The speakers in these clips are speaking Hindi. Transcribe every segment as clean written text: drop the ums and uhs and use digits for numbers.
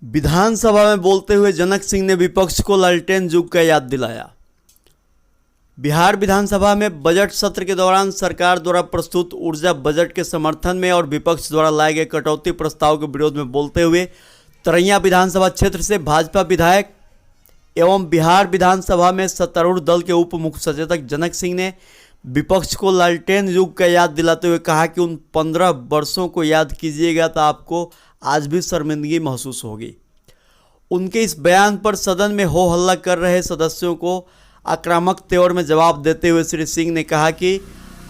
विधानसभा में बोलते हुए जनक सिंह ने विपक्ष को लालटेन युग का याद दिलाया। बिहार विधानसभा में बजट सत्र के दौरान सरकार द्वारा प्रस्तुत ऊर्जा बजट के समर्थन में और विपक्ष द्वारा लाए गए कटौती प्रस्ताव के विरोध में बोलते हुए तरैया विधानसभा क्षेत्र से भाजपा विधायक एवं बिहार विधानसभा में सत्तारूढ़ दल के उप मुख्य सचेतक जनक सिंह ने विपक्ष को लालटेन युग का याद दिलाते हुए कहा कि उन 15 वर्षों को याद कीजिएगा तो आपको आज भी शर्मिंदगी महसूस होगी। उनके इस बयान पर सदन में हो हल्ला कर रहे सदस्यों को आक्रामक तेवर में जवाब देते हुए श्री सिंह ने कहा कि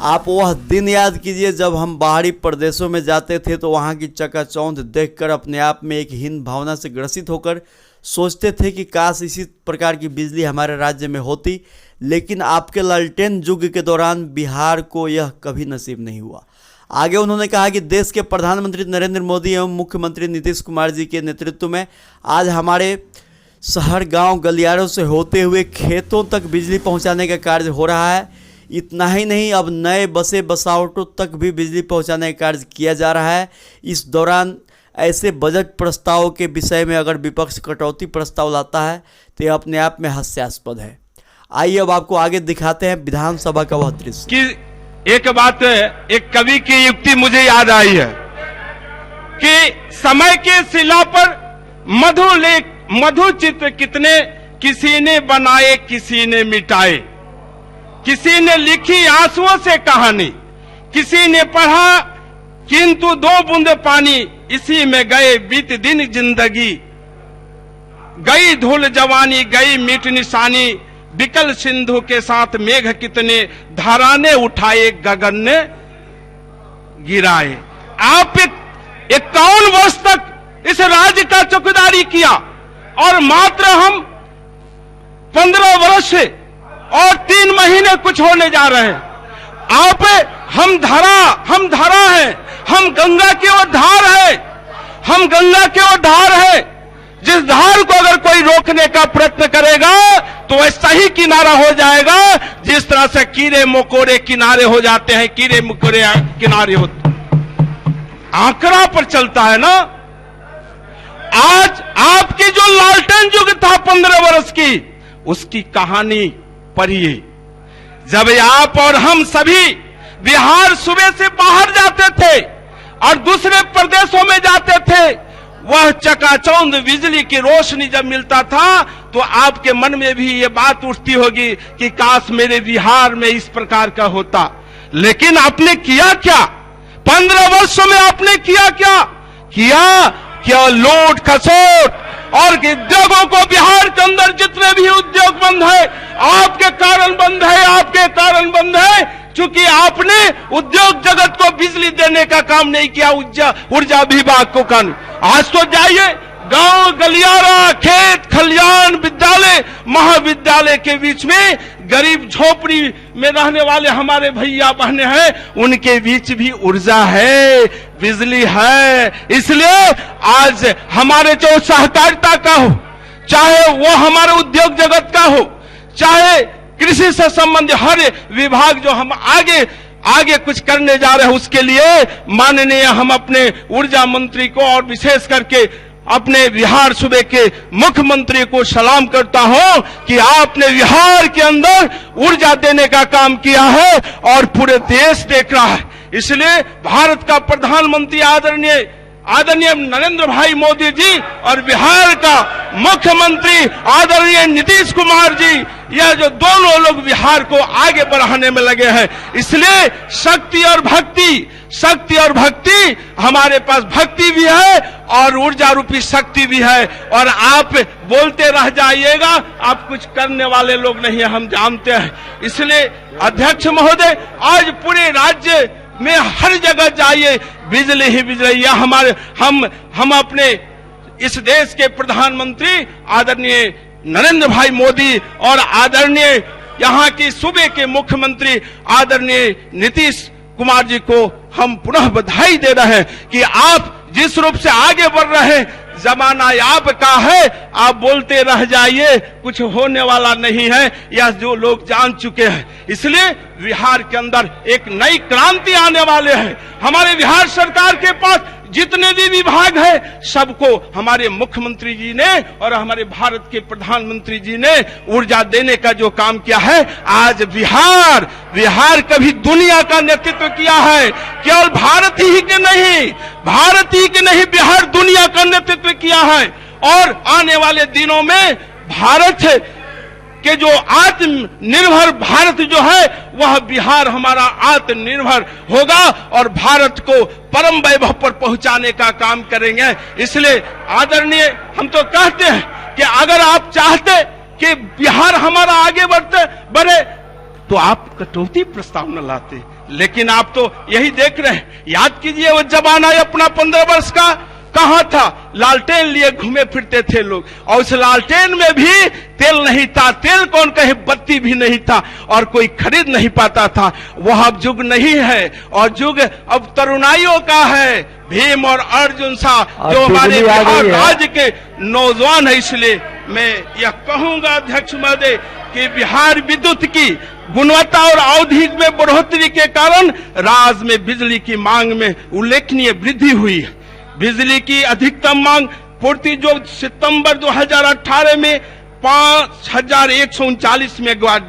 आप वह दिन याद कीजिए जब हम बाहरी प्रदेशों में जाते थे तो वहाँ की चकाचौंध देखकर अपने आप में एक हीन भावना से ग्रसित होकर सोचते थे कि काश इसी प्रकार की बिजली हमारे राज्य में होती, लेकिन आपके लालटेन युग के दौरान बिहार को यह कभी नसीब नहीं हुआ। आगे उन्होंने कहा कि देश के प्रधानमंत्री नरेंद्र मोदी एवं मुख्यमंत्री नीतीश कुमार जी के नेतृत्व में आज हमारे शहर गांव गलियारों से होते हुए खेतों तक बिजली पहुंचाने का कार्य हो रहा है। इतना ही नहीं, अब नए बसे बसावटों तक भी बिजली पहुंचाने का कार्य किया जा रहा है। इस दौरान ऐसे बजट प्रस्ताव के विषय में अगर विपक्ष कटौती प्रस्ताव लाता है तो यह अपने आप में हास्यास्पद है। आइए अब आपको आगे दिखाते हैं विधानसभा का वह दृश्य। कि एक बात, एक कवि की युक्ति मुझे याद आई है कि समय के शिला पर मधु चित्र कितने किसी ने बनाए किसी ने मिटाए, किसी ने लिखी आंसुओं से कहानी, किसी ने पढ़ा किंतु 2 बूंद पानी, इसी में गए बीत दिन जिंदगी, गई धूल जवानी गई मीठ निशानी, विकल सिंधु के साथ मेघ कितने धाराने उठाए गगन ने गिराए। आप 51 वर्ष तक इस राज्य का चौकीदारी किया और मात्र हम 15 वर्ष और 3 महीने कुछ होने जा रहे हैं। आप हम धरा है, हम गंगा की ओर धार है, हम गंगा की ओर धार है। जिस धार को अगर कोई रोकने का प्रयत्न करेगा तो वैसा ही किनारा हो जाएगा जिस तरह से कीड़े मकोड़े किनारे हो जाते हैं, कीड़े मकोड़े किनारे होते। आंकड़ा पर चलता है ना। आज आपकी जो लालटेन युग था 15 वर्ष की, उसकी कहानी पढ़िए। जब आप और हम सभी बिहार सूबे से बाहर जाते थे और दूसरे प्रदेशों में जाते थे, वह चकाचौंध बिजली की रोशनी जब मिलता था तो आपके मन में भी ये बात उठती होगी कि काश मेरे बिहार में इस प्रकार का होता। लेकिन आपने किया क्या? 15 वर्षों में आपने किया क्या लूट खसोट और उद्योगों को बिहार के अंदर जितने भी उद्योग बंद है आपके कारण बंद है, क्योंकि आपने उद्योग जगत को बिजली देने का काम नहीं किया, ऊर्जा विभाग को काम। आज तो जाइए गांव गलियारा खेत खलियान विद्यालय महाविद्यालय के बीच में गरीब झोपड़ी में रहने वाले हमारे भैया बहने हैं, उनके बीच भी ऊर्जा है, बिजली है। इसलिए आज हमारे जो सहकारिता का हो, चाहे वो हमारे उद्योग जगत का हो, चाहे कृषि से संबंधित हर विभाग जो हम आगे कुछ करने जा रहे हैं, उसके लिए माननीय हम अपने ऊर्जा मंत्री को और विशेष करके अपने बिहार सूबे के मुख्यमंत्री को सलाम करता हूं कि आपने बिहार के अंदर ऊर्जा देने का काम किया है और पूरे देश देख रहा है। इसलिए भारत का प्रधानमंत्री आदरणीय नरेंद्र भाई मोदी जी और बिहार का मुख्यमंत्री आदरणीय नीतीश कुमार जी, यह जो दोनों लोग बिहार को आगे बढ़ाने में लगे हैं। इसलिए शक्ति और भक्ति हमारे पास भक्ति भी है और ऊर्जा रूपी शक्ति भी है। और आप बोलते रह जाइएगा, आप कुछ करने वाले लोग नहीं है, हम जानते हैं। इसलिए अध्यक्ष महोदय, आज पूरे राज्य में हर जगह जाइए बिजली ही बिजली। या हम अपने इस देश के प्रधानमंत्री आदरणीय नरेंद्र भाई मोदी और आदरणीय यहाँ की सूबे के मुख्यमंत्री आदरणीय नीतीश कुमार जी को हम पुनः बधाई दे रहे हैं कि आप जिस रूप से आगे बढ़ रहे हैं, जमाना आपका है, आप बोलते रह जाइए, कुछ होने वाला नहीं है, यह जो लोग जान चुके हैं। इसलिए बिहार के अंदर एक नई क्रांति आने वाले हैं। हमारे बिहार सरकार के पास जितने भी विभाग है सबको हमारे मुख्यमंत्री जी ने और हमारे भारत के प्रधानमंत्री जी ने ऊर्जा देने का जो काम किया है। आज बिहार कभी दुनिया का नेतृत्व किया है, केवल भारत ही के नहीं बिहार दुनिया का नेतृत्व किया है। और आने वाले दिनों में भारत के जो आत्मनिर्भर भारत जो है वह बिहार हमारा आत्मनिर्भर होगा और भारत को परम वैभव पर पहुंचाने का काम करेंगे। इसलिए आदरणीय, हम तो कहते हैं कि अगर आप चाहते कि बिहार हमारा आगे बढ़े तो आप कटौती प्रस्ताव न लाते, लेकिन आप तो यही देख रहे हैं। याद कीजिए वो जमाना अपना 15 वर्ष का कहां था, लालटेन लिए घूमे फिरते थे लोग, और उस लालटेन में भी तेल नहीं था, तेल कौन कहे, बत्ती भी नहीं था और कोई खरीद नहीं पाता था। वह अब युग नहीं है और युग अब तरुणाइयों का है। भीम और अर्जुन सा जो हमारे बिहार राज्य के नौजवान है। इसलिए मैं यह कहूंगा अध्यक्ष महोदय कि बिहार विद्युत की गुणवत्ता और अवधि में बढ़ोतरी के कारण राज्य में बिजली की मांग में उल्लेखनीय वृद्धि हुई है। बिजली की अधिकतम मांग पूर्ति जो सितंबर 2018 में 5139 मेगावाट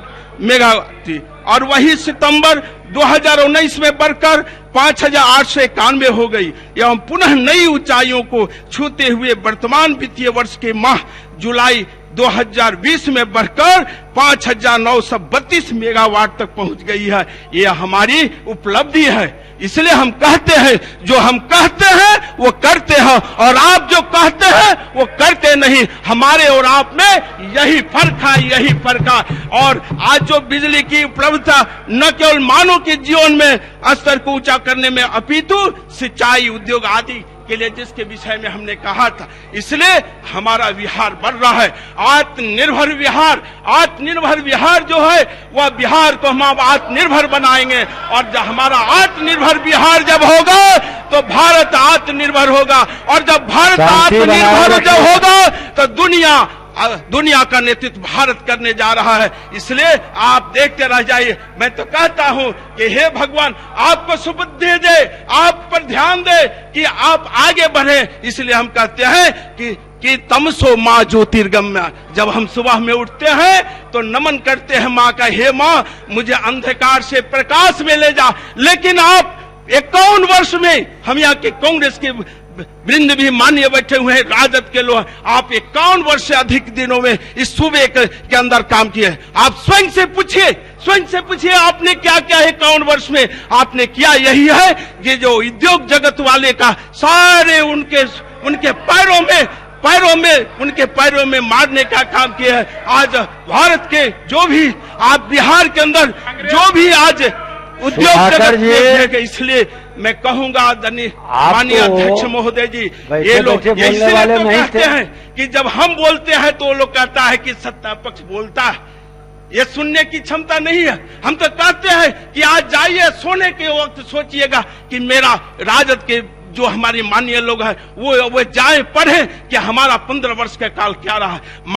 थी और वही सितंबर 2019 में बढ़कर 5891 हो गई एवं पुनः नई ऊंचाइयों को छूते हुए वर्तमान वित्तीय वर्ष के माह जुलाई 2020 में बढ़कर 5932 मेगावाट तक पहुंच गई है। यह हमारी उपलब्धि है। इसलिए हम कहते हैं, जो हम कहते हैं वो करते हैं और आप जो कहते हैं वो करते नहीं। हमारे और आप में यही फर्क है। और आज जो बिजली की उपलब्धता न केवल मानव के जीवन में स्तर को ऊंचा करने में अपितु सिंचाई उद्योग आदि के लिए जिसके विषय में हमने कहा था, इसलिए हमारा बिहार बढ़ रहा है। आत्मनिर्भर बिहार जो है वह बिहार को हम आत्मनिर्भर बनाएंगे और जब हमारा आत्मनिर्भर बिहार जब होगा तो भारत आत्मनिर्भर होगा और जब भारत आत्मनिर्भर जब होगा तो दुनिया का नेतृत्व भारत करने जा रहा है। इसलिए आप देखते रह जाइए। मैं तो कहता हूं कि हे भगवान आपको सुबुद्धि दे, आप पर ध्यान दे कि आप आगे बढ़े। इसलिए हम कहते हैं कि तमसो माँ ज्योतिर्गम्य। जब हम सुबह में उठते हैं तो नमन करते हैं माँ का, हे माँ मुझे अंधकार से प्रकाश में ले जा। लेकिन आप 51 वर्ष में, हम यहाँ के कांग्रेस के वृंद भी मान्य बैठे हुए हैं, राजद के लोग, आप 51 वर्ष से अधिक दिनों में इस सूबे के अंदर काम किए। आप स्वयं से पूछिए आपने क्या क्या है 51 वर्ष में आपने किया। यही है कि जो उद्योग जगत वाले का सारे उनके पैरों में मारने का काम किया है। आज भारत के जो भी आप बिहार के अंदर जो भी आज उद्योग जगत, इसलिए मैं कहूंगा माननीय अध्यक्ष महोदय जी, ये लोग इसलिए तो कहते हैं कि जब हम बोलते हैं तो लोग कहता है कि सत्ता पक्ष बोलता है, ये सुनने की क्षमता नहीं है। हम तो कहते हैं कि आज जाइए सोने के वक्त सोचिएगा कि मेरा राजद के जो हमारे माननीय लोग हैं वो जाए पढ़े कि हमारा 15 वर्ष का काल क्या रहा है।